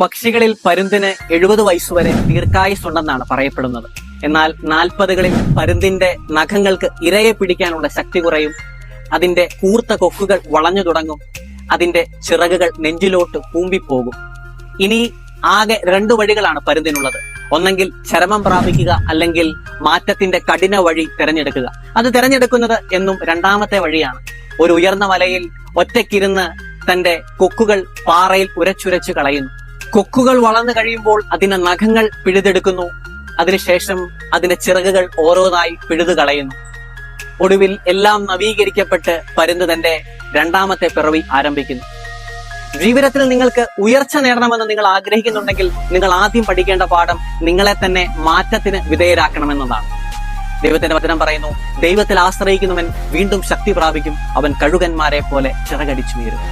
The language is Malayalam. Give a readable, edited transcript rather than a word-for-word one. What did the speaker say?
പക്ഷികളിൽ പരുന്തിന് 70 വയസ്സുവരെ ദീർഘായുസ്സുണ്ടെന്നാണ് പറയപ്പെടുന്നത്. എന്നാൽ 40കളിൽ പരുന്തിന്റെ നഖങ്ങൾക്ക് ഇരയെ പിടിക്കാനുള്ള ശക്തി കുറയും. അതിന്റെ കൂർത്ത കൊക്കുകൾ വളഞ്ഞു തുടങ്ങും. അതിന്റെ ചിറകുകൾ നെഞ്ചിലോട്ട് കൂമ്പിപ്പോകും. ഇനി ആകെ 2 വഴികളാണ് പരുന്തിനുള്ളത്. ഒന്നെങ്കിൽ ചരമം പ്രാപിക്കുക, അല്ലെങ്കിൽ മാറ്റത്തിന്റെ കഠിന വഴി തിരഞ്ഞെടുക്കുക. അത് തിരഞ്ഞെടുക്കുന്നത് എന്നും 2ാമത്തെ വഴിയാണ്. ഒരു ഉയർന്ന മലയിൽ ഒറ്റയ്ക്കിരുന്ന് തന്റെ കൊക്കുകൾ പാറയിൽ ഉരച്ചുരച്ചു കളയുന്നു. കൊക്കുകൾ വളർന്നു കഴിയുമ്പോൾ അതിന്റെ നഖങ്ങൾ പിഴുതെടുക്കുന്നു. അതിനുശേഷം അതിന്റെ ചിറകുകൾ ഓരോന്നായി പിഴുതു കളയുന്നു. ഒടുവിൽ എല്ലാം നവീകരിക്കപ്പെട്ട് പരുന്ത് തന്റെ 2ാമത്തെ പിറവി ആരംഭിക്കുന്നു. ജീവിതത്തിൽ നിങ്ങൾക്ക് ഉയർച്ച നേടണമെന്ന് നിങ്ങൾ ആഗ്രഹിക്കുന്നുണ്ടെങ്കിൽ നിങ്ങൾ ആദ്യം പഠിക്കേണ്ട പാഠം നിങ്ങളെ തന്നെ മാറ്റത്തിന് വിധേയരാക്കണമെന്നതാണ്. ദൈവത്തിന്റെ വചനം പറയുന്നു, ദൈവത്തിൽ ആശ്രയിക്കുന്നവൻ വീണ്ടും ശക്തി പ്രാപിക്കും, അവൻ കഴുകന്മാരെ പോലെ ചിറകടിച്ചു വീരും.